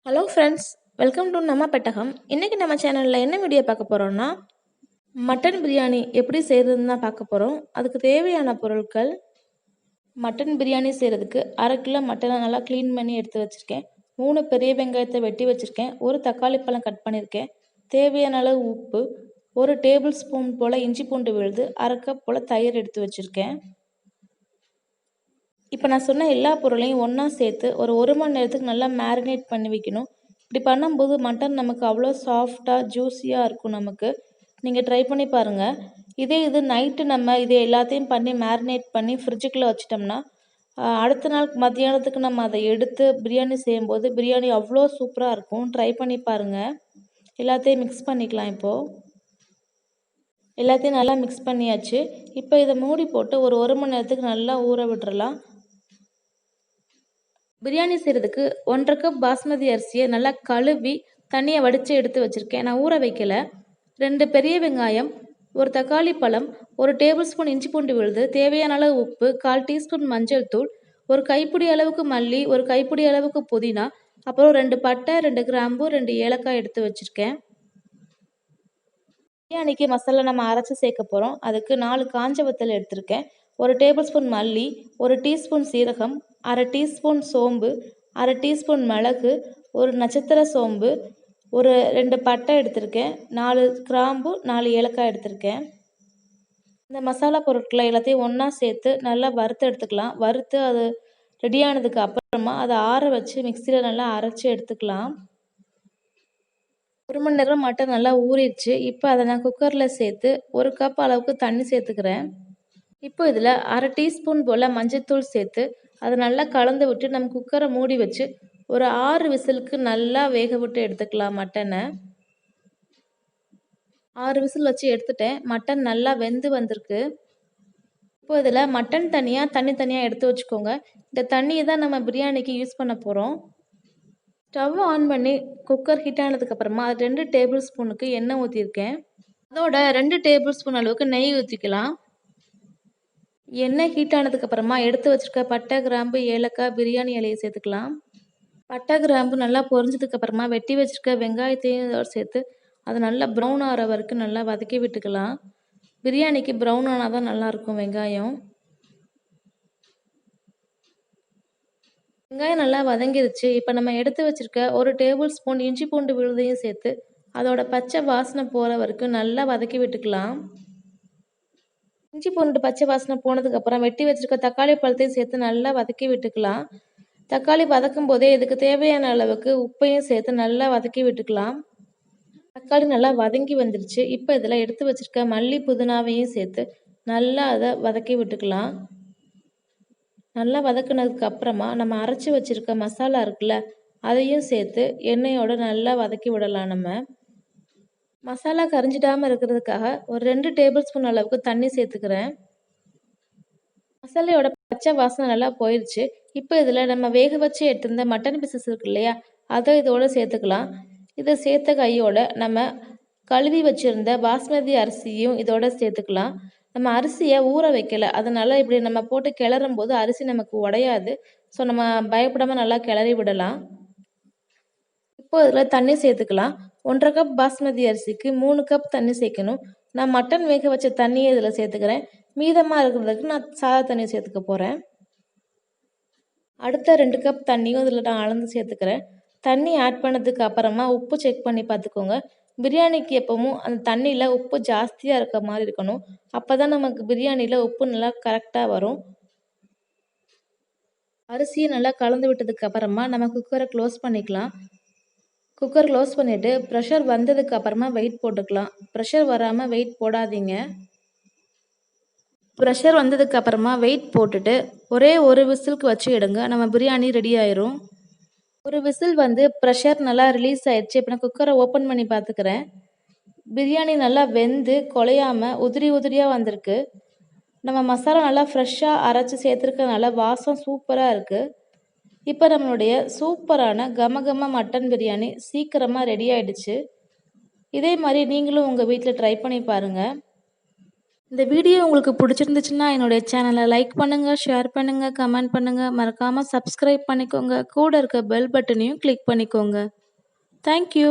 Hello friends, welcome to நம்ம பெட்டகம். இன்றைக்கி நம்ம சேனலில் என்ன வீடியோ பார்க்க போகிறோம்னா, மட்டன் பிரியாணி எப்படி செய்கிறதுன்னு தான் பார்க்க போகிறோம். அதுக்கு தேவையான பொருட்கள்: மட்டன் பிரியாணி செய்கிறதுக்கு 1/2 கிலோ மட்டனை நல்லா க்ளீன் பண்ணி எடுத்து வச்சுருக்கேன். 3 பெரிய வெங்காயத்தை வெட்டி வச்சுருக்கேன். ஒரு தக்காளி பழம் கட் பண்ணியிருக்கேன். தேவையான அளவு உப்பு, 1 டேபிள் ஸ்பூன் போல் இஞ்சி பூண்டு விழுது, 1/2 கப் போல் தயிர் எடுத்து வச்சுருக்கேன். இப்போ நான் சொன்ன எல்லா பொருளையும் ஒன்றா சேர்த்து ஒரு மணி நேரத்துக்கு நல்லா மேரினேட் பண்ணி வைக்கணும். இப்படி பண்ணும்போது மட்டன் நமக்கு அவ்வளோ சாஃப்டாக ஜூஸியாக இருக்கும். நீங்கள் ட்ரை பண்ணி பாருங்கள். இது நைட்டு நம்ம இதை எல்லாத்தையும் பண்ணி மேரினேட் பண்ணி ஃப்ரிட்ஜுக்குள்ளே வச்சிட்டோம்னா, அடுத்த நாள் மத்தியானத்துக்கு நம்ம அதை எடுத்து பிரியாணி செய்யும்போது பிரியாணி அவ்வளோ சூப்பராக இருக்கும். ட்ரை பண்ணி பாருங்கள். எல்லாத்தையும் மிக்ஸ் பண்ணிக்கலாம். இப்போது எல்லாத்தையும் நல்லா மிக்ஸ் பண்ணியாச்சு. இப்போ இதை மூடி போட்டு ஒரு மணி நேரத்துக்கு நல்லா ஊற விட்டுறலாம். பிரியாணி செய்கிறதுக்கு 1/2 கப் பாஸ்மதி அரிசியை நல்லா கழுவி தண்ணியை வடித்து எடுத்து வச்சுருக்கேன். நான் ஊற வைக்கலை. 2 பெரிய வெங்காயம், 1 தக்காளி பழம், 1 டேபிள் ஸ்பூன் இஞ்சி பூண்டு விழுது, தேவையான அளவு உப்பு, 1/4 டீஸ்பூன் மஞ்சள் தூள், 1 கைப்பிடி அளவுக்கு மல்லி, 1 கைப்பிடி அளவுக்கு புதினா, அப்புறம் 2 பட்டை, 2 கிராம்பு, 2 ஏலக்காய் எடுத்து வச்சுருக்கேன். பிரியாணிக்கு மசாலா நம்ம அரைச்சி சேர்க்க போகிறோம். அதுக்கு 4 காஞ்ச வத்தல் எடுத்திருக்கேன். 1 டேபிள் ஸ்பூன் மல்லி, 1 டீஸ்பூன் சீரகம், 1/2 டீஸ்பூன் சோம்பு, 1/2 டீஸ்பூன் மிளகு, 1 நட்சத்திர சோம்பு, 2 பட்டை எடுத்திருக்கேன், 4 கிராம்பு, 4 ஏலக்காய் எடுத்திருக்கேன். இந்த மசாலா பொருட்களை எல்லாத்தையும் ஒன்றா சேர்த்து நல்லா வறுத்து எடுத்துக்கலாம். வறுத்து அது ரெடியானதுக்கு அப்புறமா அதை ஆற வச்சு மிக்சியில் நல்லா அரைச்சி எடுத்துக்கலாம். 1 மணி நேரம் மட்டன் நல்லா ஊறிடுச்சு. இப்போ அதை நான் குக்கரில் சேர்த்து 1 கப் அளவுக்கு தண்ணி சேர்த்துக்கிறேன். இப்போ இதில் 1/2 டீஸ்பூன் போல் மஞ்சள்தூள் சேர்த்து அதை நல்லா கலந்து விட்டு நம்ம குக்கரை மூடி வச்சு ஒரு 6 விசிலுக்கு நல்லா வேக விட்டு எடுத்துக்கலாம். மட்டனை 6 விசில் வச்சு எடுத்துட்டேன். மட்டன் நல்லா வெந்து வந்திருக்கு. இப்போ இதில் மட்டன் தனியாக எடுத்து வச்சுக்கோங்க. இந்த தண்ணியை தான் நம்ம பிரியாணிக்கு யூஸ் பண்ண போகிறோம். ஸ்டவ் ஆன் பண்ணி குக்கர் ஹீட் ஆனதுக்கப்புறமா 2 டேபிள் ஸ்பூனுக்கு எண்ணெய் ஊற்றிருக்கேன். அதோட 2 டேபிள் ஸ்பூன் அளவுக்கு நெய் ஊற்றிக்கலாம். எண்ணெய் ஹீட் ஆனதுக்கப்புறமா எடுத்து வச்சுருக்க பட்டை, கிராம்பு, ஏலக்காய், பிரியாணி இலையை சேர்த்துக்கலாம். பட்டை, கிராம்பு நல்லா பொரிஞ்சதுக்கப்புறமா வெட்டி வச்சுருக்க வெங்காயத்தையும் இதோட சேர்த்து அதை நல்லா ப்ரௌன் ஆகிற வரைக்கும் நல்லா வதக்கி விட்டுக்கலாம். பிரியாணிக்கு ப்ரௌன் ஆனால் தான் நல்லாயிருக்கும் வெங்காயம். வெங்காயம் நல்லா வதங்கிருச்சு. இப்போ நம்ம எடுத்து வச்சுருக்க 1 டேபிள் ஸ்பூன் இஞ்சி பூண்டு விழுதையும் சேர்த்து அதோட பச்சை வாசனை போகிற வரைக்கும் நல்லா வதக்கி விட்டுக்கலாம். இஞ்சி பூண்டு பச்சை வாசனை போனதுக்கப்புறம் வெட்டி வச்சுருக்க தக்காளி பழத்தையும் சேர்த்து நல்லா வதக்கி விட்டுக்கலாம். தக்காளி வதக்கும் போதே இதுக்கு தேவையான அளவுக்கு உப்பையும் சேர்த்து நல்லா வதக்கி விட்டுக்கலாம். தக்காளி நல்லா வதங்கி வந்துருச்சு. இப்போ இதில் எடுத்து வச்சுருக்க மல்லி, புதினாவையும் சேர்த்து நல்லா அதை வதக்கி விட்டுக்கலாம். நல்லா வதக்குனதுக்கு அப்புறமா நம்ம அரைச்சி வச்சுருக்க மசாலா இருக்குல்ல, அதையும் சேர்த்து எண்ணெயோடு நல்லா வதக்கி விடலாம். நம்ம மசாலா கரிஞ்சிடாமல் இருக்கிறதுக்காக ஒரு 2 டேபிள் ஸ்பூன் அளவுக்கு தண்ணி சேர்த்துக்கிறேன். மசாலையோட பச்சை வாசனை நல்லா போயிடுச்சு. இப்போ இதில் நம்ம வேக வச்சு எடுத்திருந்த மட்டன் பீசஸ் இருக்கு இல்லையா, அதை இதோடு சேர்த்துக்கலாம். இதை சேர்த்த கையோட நம்ம கழுவி வச்சுருந்த பாஸ்மதி அரிசியும் இதோட சேர்த்துக்கலாம். நம்ம அரிசியை ஊற வைக்கலை, அதனால் இப்படி நம்ம போட்டு கிளறும் போது அரிசி நமக்கு உடையாது. ஸோ நம்ம பயப்படாமல் நல்லா கிளறி விடலாம். இப்போ இதில் தண்ணி சேர்த்துக்கலாம். 1/2 கப் பாஸ்மதி அரிசிக்கு 3 கப் தண்ணி சேர்க்கணும். நான் மட்டன் வேக வச்ச தண்ணியை இதில் சேர்த்துக்கிறேன். மீதமாக இருக்கிறதுக்கு நான் சாதா தண்ணி சேர்த்துக்க போகிறேன். அடுத்த 2 கப் தண்ணியும் இதில் நான் அளந்து சேர்த்துக்கிறேன். தண்ணி ஆட் பண்ணதுக்கு அப்புறமா உப்பு செக் பண்ணி பார்த்துக்கோங்க. பிரியாணிக்கு எப்பவும் அந்த தண்ணியில் உப்பு ஜாஸ்தியாக இருக்க மாதிரி இருக்கணும். அப்போ தான் நமக்கு பிரியாணியில் உப்பு நல்லா கரெக்டாக வரும். அரிசியை நல்லா கலந்து விட்டதுக்கு அப்புறமா நம்ம குக்கரை க்ளோஸ் பண்ணிக்கலாம். குக்கர் க்ளோஸ் பண்ணிவிட்டு ப்ரெஷர் வந்ததுக்கு அப்புறமா வெயிட் போட்டுக்கலாம். ப்ரெஷர் வராமல் வெயிட் போடாதீங்க. ப்ரெஷர் வந்ததுக்கு அப்புறமா வெயிட் போட்டுட்டு ஒரே ஒரு விசிலுக்கு வச்சு எடுங்க. நம்ம பிரியாணி ரெடி ஆயிரும். ஒரு விசில் வந்து ப்ரெஷர் நல்லா ரிலீஸ் ஆயிடுச்சு. இப்போ நான் குக்கரை ஓப்பன் பண்ணி பார்த்துக்கிறேன். பிரியாணி நல்லா வெந்து குழையாமல் உதிரி உதிரியாக வந்திருக்கு. நம்ம மசாலா நல்லா ஃப்ரெஷ்ஷாக அரைச்சி சேர்த்துருக்கனால வாசம் சூப்பராக இருக்குது. இப்போ நம்மளுடைய சூப்பரான கமகம மட்டன் பிரியாணி சீக்கிரமாக ரெடி ஆகிடுச்சு. இதே மாதிரி நீங்களும் உங்கள் வீட்டில் ட்ரை பண்ணி பாருங்கள். இந்த வீடியோ உங்களுக்கு பிடிச்சிருந்துச்சுன்னா என்னுடைய சேனலை லைக் பண்ணுங்கள், ஷேர் பண்ணுங்கள், கமெண்ட் பண்ணுங்கள். மறக்காமல் சப்ஸ்கிரைப் பண்ணிக்கோங்க. கூட இருக்க பெல் பட்டனையும் கிளிக் பண்ணிக்கோங்க. தேங்க்யூ.